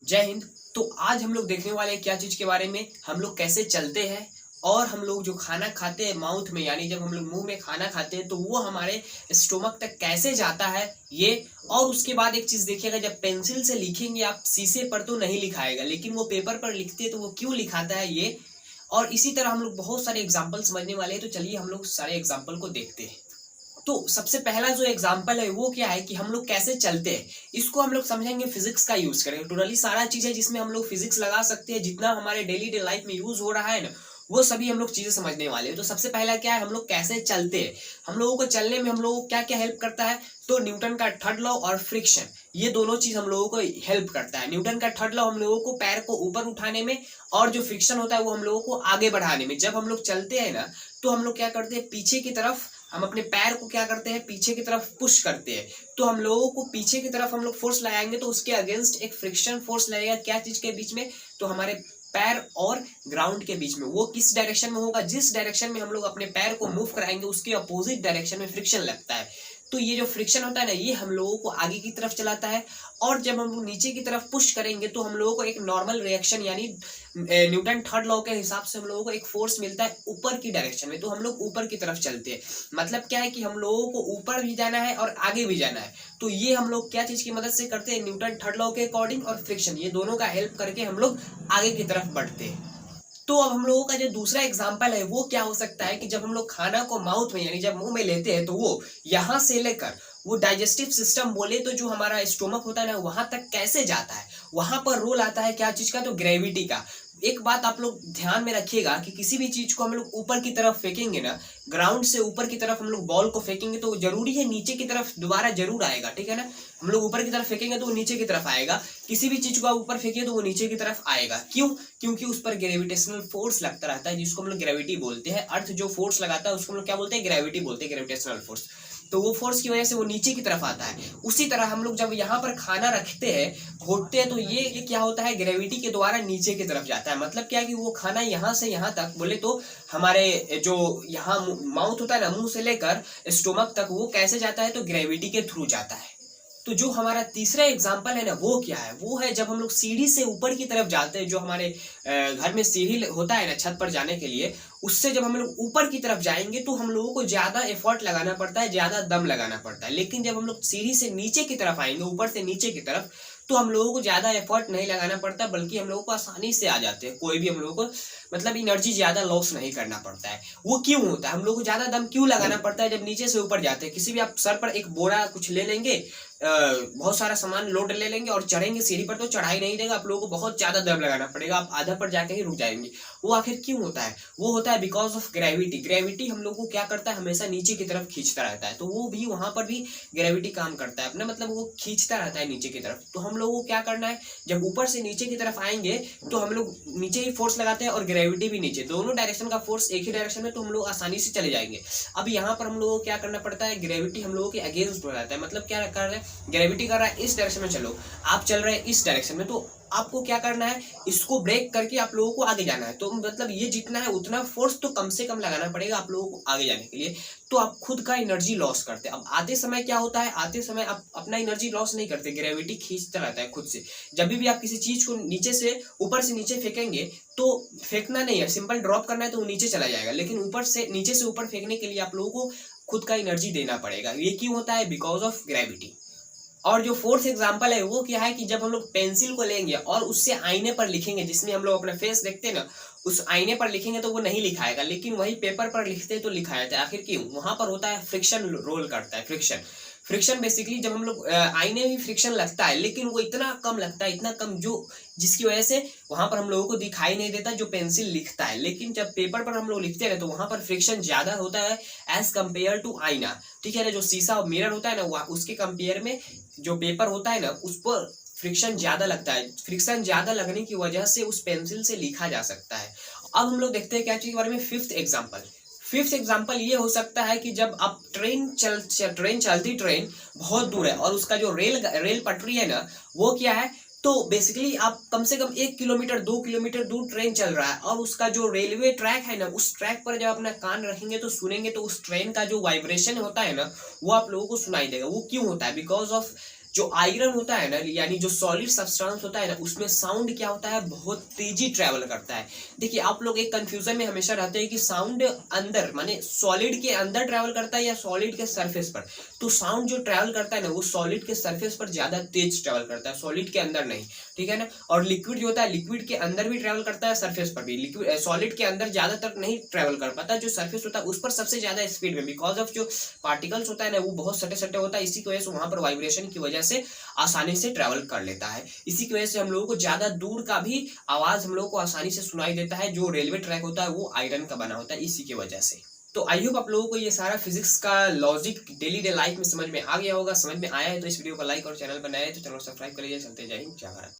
जय हिंद। तो आज हम लोग देखने वाले हैं क्या चीज के बारे में, हम लोग कैसे चलते हैं और हम लोग जो खाना खाते हैं माउथ में, यानी जब हम लोग मुंह में खाना खाते हैं तो वो हमारे स्टोमक तक कैसे जाता है ये। और उसके बाद एक चीज देखिएगा, जब पेंसिल से लिखेंगे आप शीशे पर तो नहीं लिखाएगा, लेकिन वो पेपर पर लिखते हैं तो वो क्यों लिखाता है ये। और इसी तरह हम लोग बहुत सारे एग्जाम्पल समझने वाले हैं, तो चलिए हम लोग सारे एग्जाम्पल को देखते हैं। तो सबसे पहला जो एग्जाम्पल है वो क्या है कि हम लोग कैसे चलते हैं, इसको हम लोग समझेंगे फिजिक्स का यूज करेंगे। टोटली सारा चीज है जिसमें हम लोग फिजिक्स लगा सकते हैं, जितना हमारे डेली डे लाइफ में यूज हो रहा है ना वो सभी हम लोग चीजें समझने वाले हैं। तो सबसे पहला क्या है, हम लोग कैसे चलते हैं। हम लोगों को चलने में हम लोगों को क्या क्या हेल्प करता है, तो न्यूटन का थर्ड लॉ और फ्रिक्शन, ये दोनों चीज हम लोगों को हेल्प करता है। न्यूटन का थर्ड लॉ हम लोगों को पैर को ऊपर उठाने में, और जो फ्रिक्शन होता है वो हम लोगों को आगे बढ़ाने में। जब हम लोग चलते हैं ना तो हम लोग क्या करते हैं, पीछे की तरफ हम अपने पैर को क्या करते हैं, पीछे की तरफ पुश करते हैं। तो हम लोगों को पीछे की तरफ हम लोग फोर्स लगाएंगे तो उसके अगेंस्ट एक फ्रिक्शन फोर्स लगेगा, क्या चीज के बीच में, तो हमारे पैर और ग्राउंड के बीच में। वो किस डायरेक्शन में होगा, जिस डायरेक्शन में हम लोग अपने पैर को मूव कराएंगे उसके अपोजिट डायरेक्शन में फ्रिक्शन लगता है। तो ये जो फ्रिक्शन होता है ना, ये हम लोगों को आगे की तरफ चलाता है। और जब हम लोग नीचे की तरफ पुश करेंगे तो हम लोगों को एक नॉर्मल रिएक्शन, यानी न्यूटन थर्ड लॉ के हिसाब से हम लोगों को एक फोर्स मिलता है ऊपर की डायरेक्शन में, तो हम लोग ऊपर की तरफ चलते हैं। मतलब क्या है कि हम लोगों को ऊपर भी जाना है और आगे भी जाना है। तो ये हम लोग क्या चीज की मदद से करते हैं, न्यूटन थर्ड लॉ के अकॉर्डिंग और फ्रिक्शन, ये दोनों का हेल्प करके हम लोग आगे की तरफ बढ़ते हैं। तो अब हम लोगों का जो दूसरा एग्जाम्पल है वो क्या हो सकता है कि जब हम लोग खाना को माउथ में, यानी जब मुंह में लेते हैं तो वो यहाँ से लेकर वो डाइजेस्टिव सिस्टम बोले तो जो हमारा स्टोमक होता है ना वहां तक कैसे जाता है, वहां पर रोल आता है क्या चीज का, तो ग्रेविटी का। एक बात आप लोग ध्यान में रखिएगा कि किसी भी चीज को हम लोग ऊपर की तरफ फेंकेंगे ना, ग्राउंड से ऊपर की तरफ हम लोग बॉल को फेंकेंगे तो जरूरी है नीचे की तरफ दोबारा जरूर आएगा, ठीक है ना। हम लोग ऊपर की तरफ फेंकेंगे तो वो नीचे की तरफ आएगा, किसी भी चीज को आप ऊपर फेंकिए तो वो नीचे की तरफ आएगा। क्यों? क्योंकि उस पर ग्रेविटेशनल फोर्स लगता रहता है, जिसको हम लोग ग्रेविटी बोलते हैं। अर्थ जो फोर्स लगाता है उसको हम लोग क्या बोलते हैं, ग्रेविटी बोलते हैं, ग्रेविटेशनल फोर्स। तो वो फोर्स की वजह से वो नीचे की तरफ आता है। उसी तरह हम लोग जब यहाँ पर खाना रखते हैं, घोटते हैं, तो ये क्या होता है, ग्रेविटी के द्वारा नीचे की तरफ जाता है। मतलब क्या है कि वो खाना यहाँ से यहाँ तक बोले तो हमारे जो यहाँ माउथ होता है ना, मुंह से लेकर स्टोमक तक वो कैसे जाता है, तो ग्रेविटी के थ्रू जाता है। तो जो हमारा तीसरा एग्जाम्पल है ना वो क्या है, वो है जब हम लोग सीढ़ी से ऊपर की तरफ जाते हैं। जो हमारे घर में सीढ़ी होता है ना छत पर जाने के लिए, उससे जब हम लोग ऊपर की तरफ जाएंगे तो हम लोगों को ज्यादा एफर्ट लगाना पड़ता है, ज्यादा दम लगाना पड़ता है। लेकिन जब हम लोग सीढ़ी से नीचे की तरफ आएंगे, ऊपर से नीचे की तरफ, तो हम लोगों को ज्यादा एफर्ट नहीं लगाना पड़ता, बल्कि हम लोगों को आसानी से आ जाते हैं। कोई भी हम लोगों को मतलब एनर्जी ज्यादा लॉस नहीं करना पड़ता है। वो क्यों होता है, हम लोग को ज्यादा दम क्यों लगाना पड़ता है जब नीचे से ऊपर जाते हैं। किसी भी आप सर पर एक बोरा कुछ ले लेंगे, बहुत सारा सामान लोड ले लेंगे और चढ़ेंगे सीढ़ी पर, तो चढ़ाई नहीं देगा, आप लोगों को बहुत ज्यादा दम लगाना पड़ेगा, आप आधा पर जाकर ही रुक जाएंगे। वो आखिर क्यों होता है, वो होता है बिकॉज ऑफ ग्रेविटी। ग्रेविटी हम लोग को क्या करता है, हमेशा नीचे की तरफ खींचता रहता है। तो वो भी वहां पर भी ग्रेविटी काम करता है अपना, मतलब वो खींचता रहता है नीचे की तरफ। तो हम लोगों को क्या करना है, जब ऊपर से नीचे की तरफ आएंगे तो हम लोग नीचे ही फोर्स लगाते हैं और ग्रेविटी भी नीचे, दोनों डायरेक्शन का फोर्स एक ही डायरेक्शन में, तो हम लोग आसानी से चले जाएंगे। अब यहाँ पर हम लोगों को क्या करना पड़ता है, ग्रेविटी हम लोगों के अगेंस्ट हो जाता है। मतलब क्या कर रहा है, ग्रेविटी कर रहा है इस डायरेक्शन में चलो, आप चल रहे हैं इस डायरेक्शन में, तो आपको क्या करना है, इसको ब्रेक करके आप लोगों को आगे जाना है। तो मतलब ये जितना है उतना फोर्स तो कम से कम लगाना पड़ेगा आप लोगों को आगे जाने के लिए। तो आप खुद का एनर्जी लॉस करते हैं। अब आते समय क्या होता है, आते समय आप अपना एनर्जी लॉस नहीं करते, ग्रेविटी खींचता रहता है खुद से। जब भी आप किसी चीज को नीचे से ऊपर से नीचे फेंकेंगे तो फेंकना नहीं है, सिंपल ड्रॉप करना है तो वो नीचे चला जाएगा। लेकिन ऊपर से नीचे से ऊपर फेंकने के लिए आप लोगों को खुद का एनर्जी देना पड़ेगा। ये क्यों होता है, बिकॉज ऑफ ग्रेविटी। और जो फोर्थ एग्जांपल है वो क्या है कि जब हम लोग पेंसिल को लेंगे और उससे आईने पर लिखेंगे, जिसमें हम लोग अपना फेस देखते हैं ना, उस आईने पर लिखेंगे तो वो नहीं लिखाएगा, लेकिन वही पेपर पर लिखते हैं तो लिखा जाता है। आखिर क्यों, वहां पर होता है फ्रिक्शन रोल करता है। फ्रिक्शन फ्रिक्शन बेसिकली जब हम लोग आईने में फ्रिक्शन लगता है, लेकिन वो इतना कम लगता है, इतना कम, जो जिसकी वजह से वहां पर हम लोगों को दिखाई नहीं देता जो पेंसिल लिखता है। लेकिन जब पेपर पर हम लोग लिखते हैं तो वहां पर फ्रिक्शन ज्यादा होता है एज कम्पेयर टू आईना, ठीक है ना। जो शीशा और मिरर होता है ना, उसके कंपेयर में जो पेपर होता है ना उस पर फ्रिक्शन ज्यादा लगता है। फ्रिक्शन ज्यादा लगने की वजह से उस पेंसिल से लिखा जा सकता है। अब हम लोग देखते हैं क्या चीज के बारे में, फिफ्थ एग्जाम्पल। फिफ्थ एग्जाम्पल ये हो सकता है कि जब आप ट्रेन चलती, ट्रेन बहुत दूर है और उसका जो रेल पटरी है ना वो क्या है, तो बेसिकली आप कम से कम 1 किलोमीटर 2 किलोमीटर दूर ट्रेन चल रहा है और उसका जो रेलवे ट्रैक है ना, उस ट्रैक पर जब अपना कान रखेंगे तो सुनेंगे तो उस ट्रेन का जो वाइब्रेशन होता है ना वो आप लोगों को सुनाई देगा। वो क्यों होता है, बिकॉज ऑफ जो आयरन होता है ना, यानी जो सॉलिड सब्सटेंस होता है ना, उसमें साउंड क्या होता है, बहुत तेजी ट्रेवल करता है। देखिए आप लोग एक कंफ्यूजन में हमेशा रहते हैं कि साउंड अंदर माने सॉलिड के अंदर ट्रेवल करता है या सॉलिड के सरफेस पर। तो साउंड जो ट्रेवल करता है ना, वो सॉलिड के सरफेस पर ज्यादा तेज ट्रेवल करता है, सॉलिड के अंदर नहीं, ठीक है ना। और लिक्विड जो होता है, लिक्विड के अंदर भी ट्रेवल करता है, सरफेस पर भी। लिक्विड सॉलिड के अंदर ज्यादा तक नहीं ट्रेवल कर पाता, जो सरफेस होता है उस पर सबसे ज्यादा स्पीड में, बिकॉज ऑफ जो पार्टिकल्स होता है ना, वो बहुत सटे सटे होता है, इसी की वजह से वहां पर वाइब्रेशन की वजह से आसानी से ट्रेवल कर लेता है। इसी की वजह से हम लोगों को ज्यादा दूर का भी आवाज हम लोगों को आसानी से सुनाई देता है। जो रेलवे ट्रैक होता है वो आयरन का बना होता है, इसी की वजह से। तो आई होप आप लोगों को ये सारा फिजिक्स का लॉजिक डेली डे लाइफ में समझ में आ गया होगा। समझ में आया है तो इस वीडियो को लाइक और चैनल पर नए हैं तो चैनल को सब्सक्राइब कर लीजिए। चलते, जय हिंद, जय भारत।